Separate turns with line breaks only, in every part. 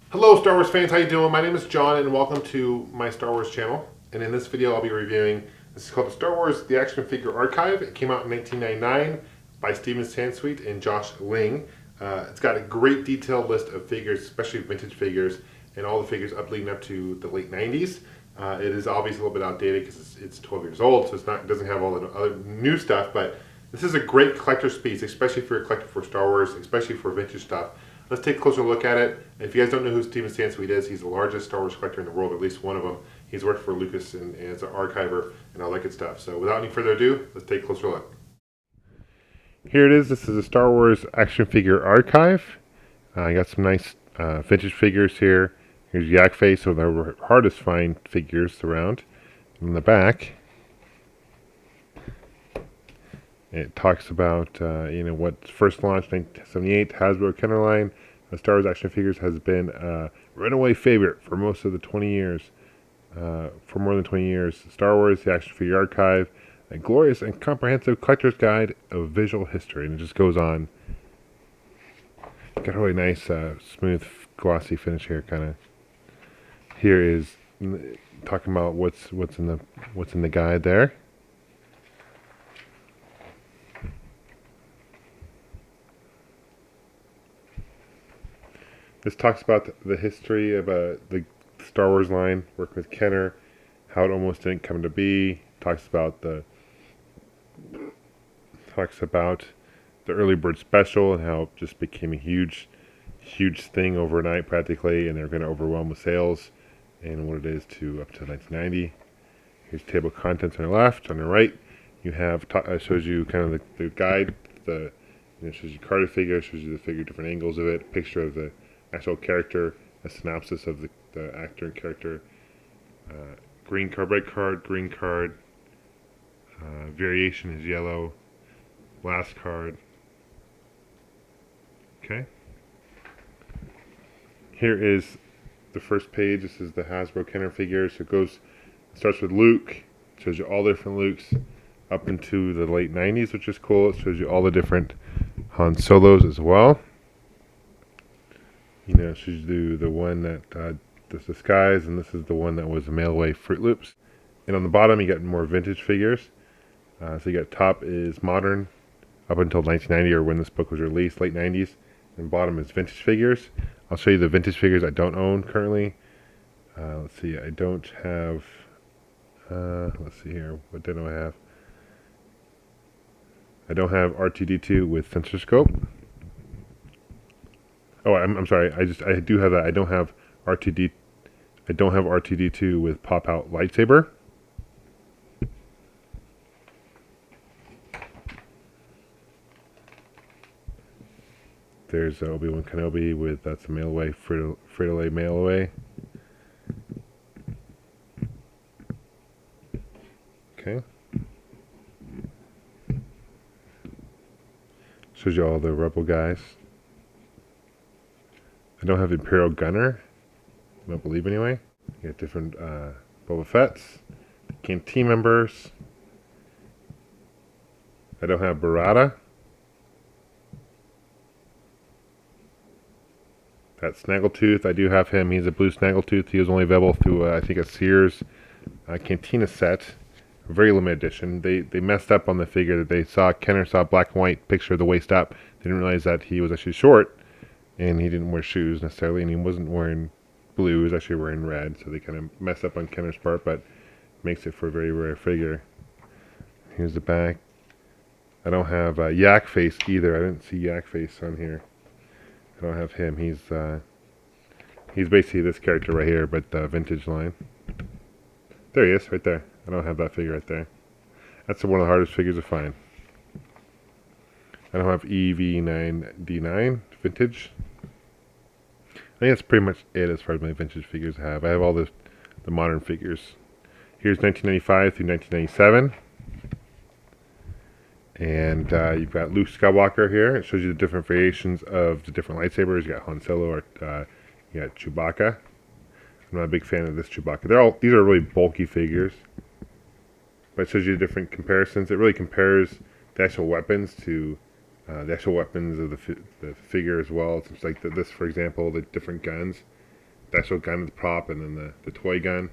Hello Star Wars fans, how you doing? My name is John and welcome to my Star Wars channel. And in this video I'll be reviewing, this is called the Star Wars The Action Figure Archive. It came out in 1999 by Steven Sansweet and Josh Ling. It's got a great detailed list of figures, especially vintage figures, and all the figures leading up to the late 90s. It is obviously a little bit outdated because it's 12 years old, so it doesn't have all the other new stuff, but this is a great collector's piece, especially if you're a collector for Star Wars, especially for vintage stuff. Let's take a closer look at it. If you guys don't know who Steven Sansweet is, he's the largest Star Wars collector in the world, at least one of them. He's worked for Lucas and as an archiver and all that good stuff. So without any further ado, let's take a closer look. Here it is. This is a Star Wars action figure archive. I got some nice vintage figures here. Here's Yak Face, so the hardest find figures around. In the back, it talks about what first launched 1978 Hasbro Kennerline. Star Wars action figures has been a runaway favorite for most of the 20 years. For more than 20 years, Star Wars The Action Figure Archive, a glorious and comprehensive collector's guide of visual history, and it just goes on. Got a really nice, smooth, glossy finish here. Kind of. Here is talking about what's in the guide there. This talks about the history of the Star Wars line, working with Kenner, how it almost didn't come to be. Talks about the early bird special and how it just became a huge thing overnight practically, and they're going to overwhelm with sales and what it is to up to 1990. Here's table of contents on the left. On the right, you have shows you kind of the guide. Shows you carded figure, shows you the figure, different angles of it, picture of the actual character, a synopsis of the actor and character, green card, red card, green card, variation is yellow, last card. Okay. Here is the first page. This is the Hasbro Kenner figure. So it starts with Luke, shows you all the different Lukes up into the late 90s, which is cool. It shows you all the different Han Solos as well. It shows you the one that does disguise, and this is the one that was mail-away Fruit Loops. And on the bottom, you got more vintage figures. So you got top is modern, up until 1990 or when this book was released, late 90s. And bottom is vintage figures. I'll show you the vintage figures I don't own currently. Let's see, I don't have. Let's see here. What did I have? I don't have R2D2 with sensor scope. Oh, I'm sorry. I do have that. I don't have R2D2 with pop out lightsaber. There's Obi-Wan Kenobi with that's a mail away, Frito-Lay mail away. Okay. Shows you all the Rebel guys. I don't have Imperial Gunner. I don't believe anyway. You got different Boba Fett's, Canteen members. I don't have Barada. That Snaggletooth, I do have him. He's a blue Snaggletooth. He was only available through, I think, a Sears Cantina set. A very limited edition. They messed up on the figure that they saw. Kenner saw a black and white picture of the waist up. They didn't realize that he was actually short, and he didn't wear shoes necessarily, and he wasn't wearing blue. He was actually wearing red, so they kind of messed up on Kenner's part, but makes it for a very rare figure. Here's the back. I don't have Yak Face either. I didn't see Yak Face on here. I don't have him. He's basically this character right here, but the vintage line. There he is, right there. I don't have that figure right there. That's one of the hardest figures to find. I don't have EV9D9 vintage. I think that's pretty much it as far as my vintage figures I have. I have all the modern figures. Here's 1995 through 1997. And you've got Luke Skywalker here. It shows you the different variations of the different lightsabers. You got Han Solo, or you got Chewbacca. I'm not a big fan of this Chewbacca. These are really bulky figures, but it shows you the different comparisons. It really compares the actual weapons to the actual weapons of the figure as well. It's like this, for example, the different guns. the actual gun, the prop, and then the toy gun.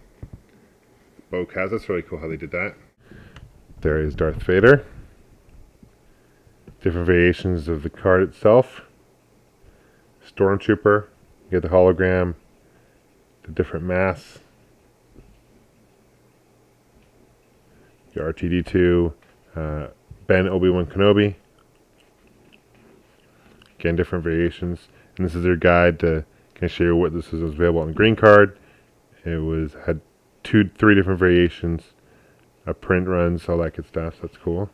Bow has. That's really cool how they did that. There is Darth Vader. Different variations of the card itself. Stormtrooper. You get the hologram. The different masks. Your R2-D2. Ben Obi-Wan Kenobi. Again, different variations. And this is their guide to kind of show you what this was available on the green card. It had 3 different variations. Print runs, all that good stuff. So that's cool.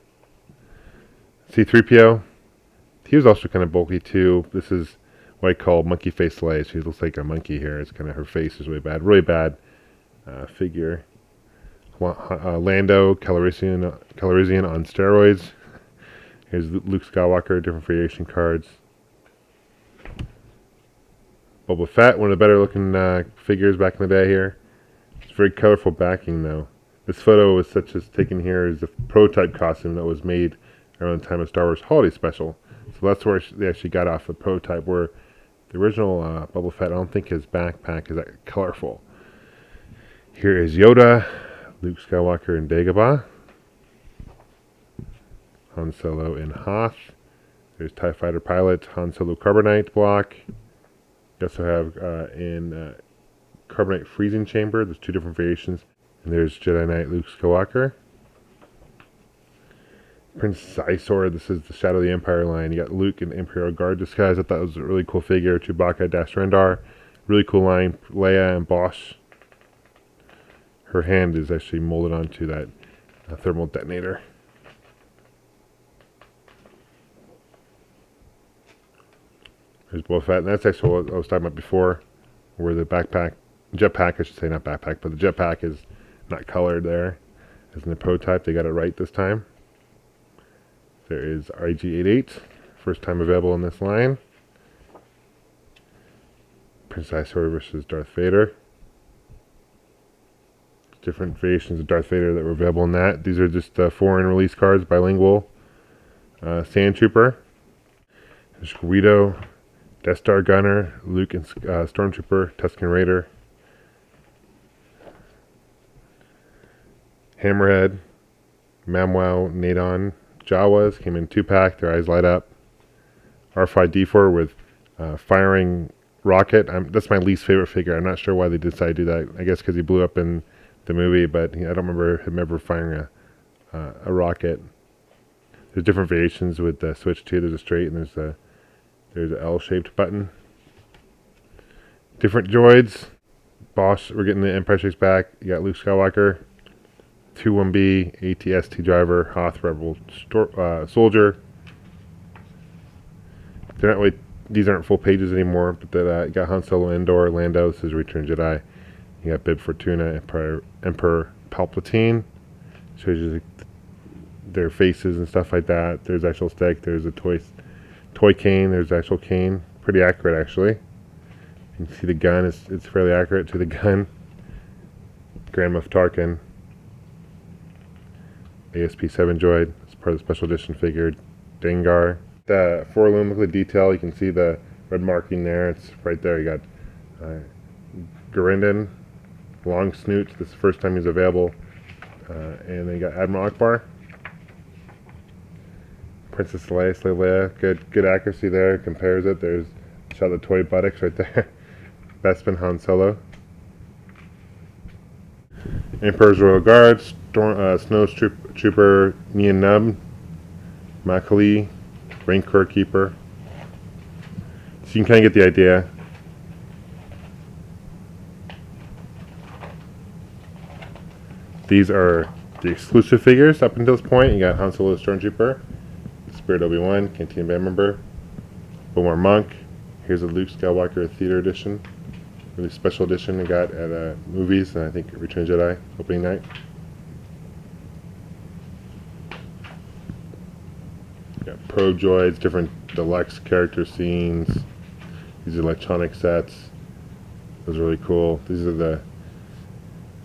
C-3PO. He was also kind of bulky too. This is what I call monkey face Leia. She looks like a monkey here. It's kind of, her face is really bad. Really bad figure. Lando Calrissian on steroids. Here's Luke Skywalker, different variation cards. Boba Fett, one of the better looking figures back in the day here. It's very colorful backing though. This photo was such as taken here is the prototype costume that was made around the time of Star Wars Holiday Special. So that's where they actually got off the prototype, where the original Boba Fett, I don't think his backpack is that colorful. Here is Yoda, Luke Skywalker, and Dagobah. Han Solo in Hoth. There's TIE Fighter Pilot, Han Solo Carbonite block. You also have in Carbonite Freezing Chamber. There's 2 different variations. And there's Jedi Knight Luke Skywalker. Prince Isor, this is the Shadow of the Empire line. You got Luke in Imperial Guard disguise. I thought that was a really cool figure. Chewbacca, Dash Rendar. Really cool line. Leia and Bosch. Her hand is actually molded onto that thermal detonator. There's Boba Fett, and that's actually what I was talking about before, where the jetpack, I should say, not backpack, but the jetpack is not colored there. As in the prototype, they got it right this time. There is RG-88, first time available in this line. Prince Isor versus Darth Vader. Different variations of Darth Vader that were available in that. These are just foreign release cards, bilingual. Sand Trooper. There's Greedo, Death Star Gunner, Luke and Stormtrooper, Tusken Raider. Hammerhead, Mamwao, Nadon, Jawas came in 2-pack. Their eyes light up. R5-D4 with firing rocket. That's my least favorite figure. I'm not sure why they decided to do that. I guess because he blew up in the movie, but I don't remember him ever firing a rocket. There's different variations with the switch too. There's a straight and there's a L-shaped button. Different droids. Bosch, we're getting the Empire Strikes Back. You got Luke Skywalker, 2-1B, ATST driver, Hoth Rebel soldier. They're not really, these aren't full pages anymore, but you got Han Solo, Endor, Lando. This is Return Jedi. You got Bib Fortuna, Emperor Palpatine. Shows you their faces and stuff like that. There's actual stick. There's a toy cane. There's actual cane. Pretty accurate, actually. You can see the gun. It's fairly accurate to the gun. Grand Moff Tarkin. ASP-7 droid. It's part of the special edition figure. Dengar. The forloom, look at the detail. You can see the red marking there. It's right there. You got Garindin. Long snoot. This is the first time he's available. And then you got Admiral Akbar. Princess Leia. Good accuracy there. Compares it. There's a shot of the toy buttocks right there. Bespin Han Solo. Emperor's Royal Guard. Snow Trooper Nien Nub. Makali. Rancor Keeper. So you can kind of get the idea. These are the exclusive figures up until this point. You got Han Solo Stormtrooper, Spirit Obi-Wan, Cantina Band Member, Bomar Monk. Here's a Luke Skywalker Theater Edition. Really special edition we got at movies, and I think Return Jedi opening night. Got Pro Droids, different deluxe character scenes. These are electronic sets. Those are really cool. These are the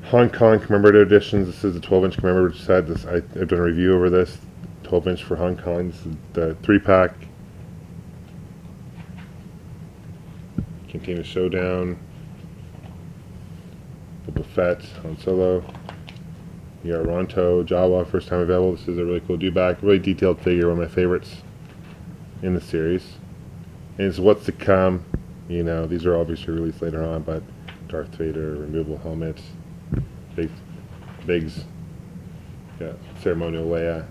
Hong Kong commemorative editions. This is the 12-inch commemorative set. I've done a review over this. 12-inch for Hong Kong. This is the 3-pack. Cantina Showdown. Boba Fett, Han Solo. You got Ronto, Jawa, first time available. This is a really cool dewback, really detailed figure, one of my favorites in the series. And it's what's to come. You know, these are obviously released later on, but Darth Vader, removable helmet, Biggs, got ceremonial Leia,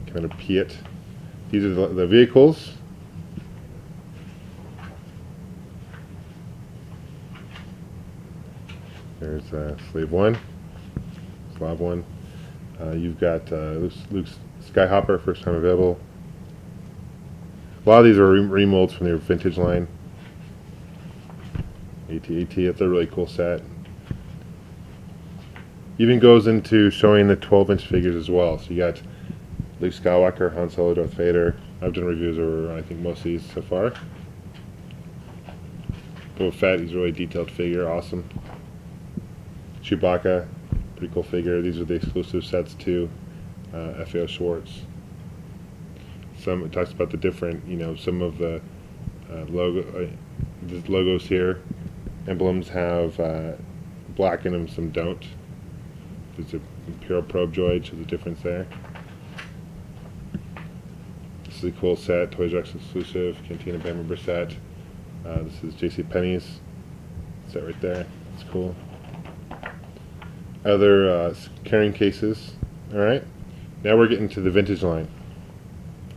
Commander Piet. These are the vehicles. There's Slave 1, Slav 1. You've got Luke's Skyhopper, first time available. A lot of these are remolds from their vintage line. AT-AT, that's a really cool set. Even goes into showing the 12-inch figures as well. So you got Luke Skywalker, Han Solo, Darth Vader. I've done reviews over, I think, most of these so far. Boba Fett, he's a really detailed figure, awesome. Chewbacca, pretty cool figure. These are the exclusive sets to FAO Schwartz. It talks about the different, you know, some of the logos here. Emblems have black in them, some don't. There's an Imperial Probe droid, shows the difference there. This is a cool set, Toys R Us exclusive, Cantina band member set. This is JCPenney's set right there. It's cool. Other carrying cases. Alright, now we're getting to the vintage line.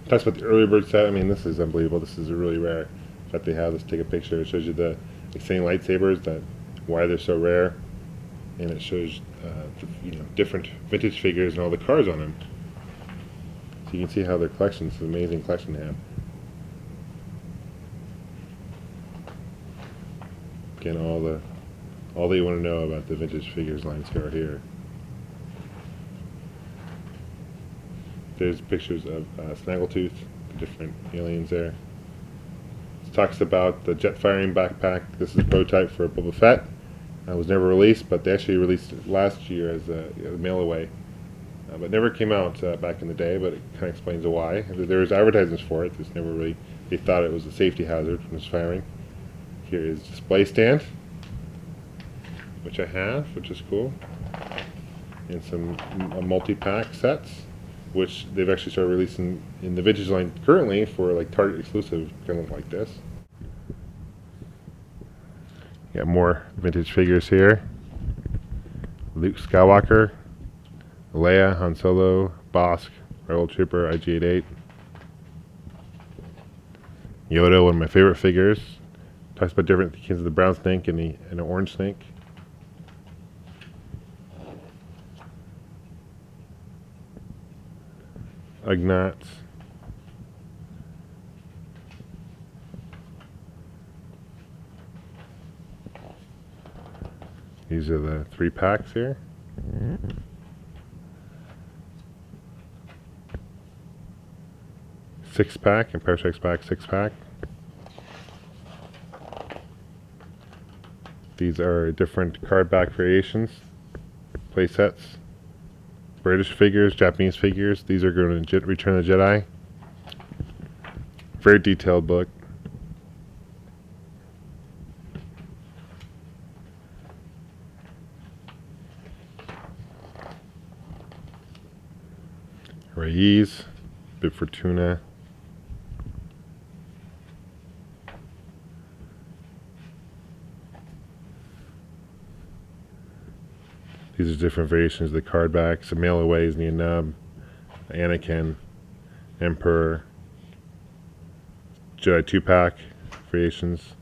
Talks about the early bird set. I mean, this is unbelievable. This is really rare that they have. Let's take a picture. It shows you the exciting lightsabers, why they're so rare, and it shows you know, different vintage figures and all the cars on them. So you can see how their collection is an amazing collection to have. Again, all that you want to know about the vintage figures line scar here. There's pictures of Snaggletooth, the different aliens there. It talks about the jet firing backpack. This is a prototype for Boba Fett. It was never released, but they actually released it last year as a mail away. But never came out back in the day, but it kind of explains why. There was advertisements for it. It's never really, they thought it was a safety hazard from this firing. Here is display stand, which I have, which is cool. And some multi-pack sets, which they've actually started releasing in the vintage line currently for like Target exclusive, kind of like this. Got more vintage figures here. Luke Skywalker, Leia, Han Solo, Bosk, Rebel Trooper, IG-88. Yoda, one of my favorite figures. Talks about different kinds of the brown snake and the orange snake. Ugnaughts. These are the 3 packs here. Six pack, Empire Strikes Back 6-pack. These are different card back variations, play sets. British figures, Japanese figures. These are going to Return of the Jedi. Very detailed book. Reyes, Bib Fortuna. These are different variations of the card backs. The mail aways, Nub, Anakin, Emperor, Jedi 2-pack variations.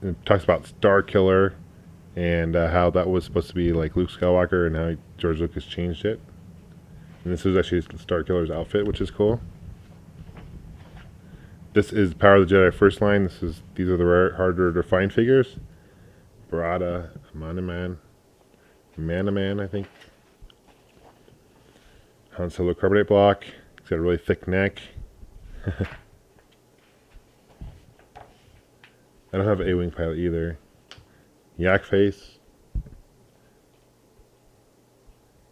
It talks about Star Killer and how that was supposed to be like Luke Skywalker and how George Lucas changed it. And this was actually Star Killer's outfit, which is cool. This is Power of the Jedi First Line. These are the rare, harder to find figures. Barada, Manaman, I think. Han Solo carbonate block. He's got a really thick neck. I don't have an A-wing pilot either. Yak face.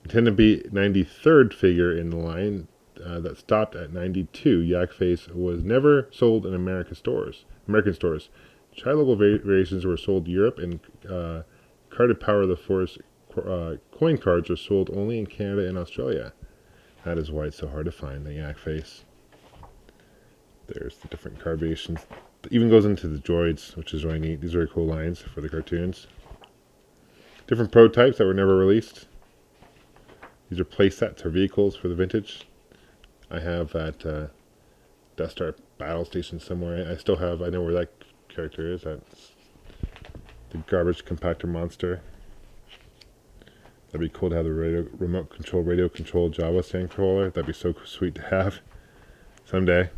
Intended to be 93rd figure in the line. that stopped at 92. Yak Face was never sold in American stores. Chi-level variations were sold in Europe, and carded Power of the Force coin cards are sold only in Canada and Australia. That is why it's so hard to find the Yak Face. There's the different card variations. It even goes into the droids, which is really neat. These are very cool lines for the cartoons. Different prototypes that were never released. These are play sets or vehicles for the vintage. I have that Death Star battle station somewhere. I still have, I know where that character is. That's the garbage compactor monster. That'd be cool to have the radio control Java stand controller. That'd be so sweet to have someday.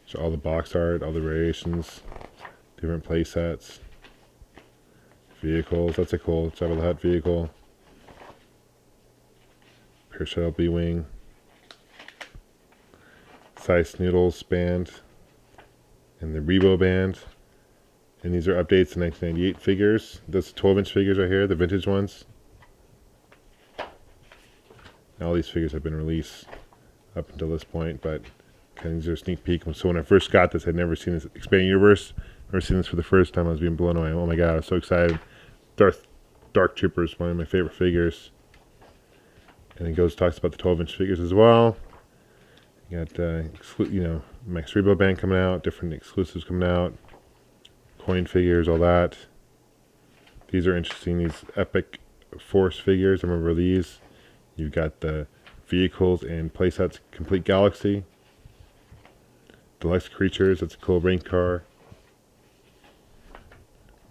So all the box art, all the variations, different play sets, vehicles. That's a cool Jabba the Hutt vehicle. Pure Shuttle B-Wing. Size Noodles band. And the Rebo band. And these are updates to 1998 figures. Those 12-inch figures right here, the vintage ones. All these figures have been released up until this point, but these are a sneak peek. So when I first got this, I'd never seen this expanded universe. Never seen this for the first time. I was being blown away. Oh my god, I was so excited. Dark Trooper is one of my favorite figures. And it talks about the 12-inch figures as well. You got Max Rebo band coming out, different exclusives coming out, coin figures, all that. These are interesting. These epic Force figures. I remember these. You've got the vehicles and playsets, Complete Galaxy. Deluxe Creatures. That's a cool rain car.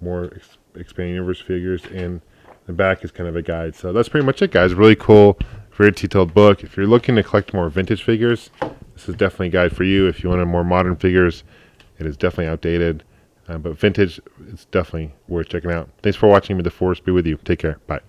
More expanding universe figures, and the back is kind of a guide. So that's pretty much it, guys. Really cool, very detailed book. If you're looking to collect more vintage figures, this is definitely a guide for you. If you want more modern figures, it is definitely outdated. But vintage, it's definitely worth checking out. Thanks for watching. May the Force be with you. Take care. Bye.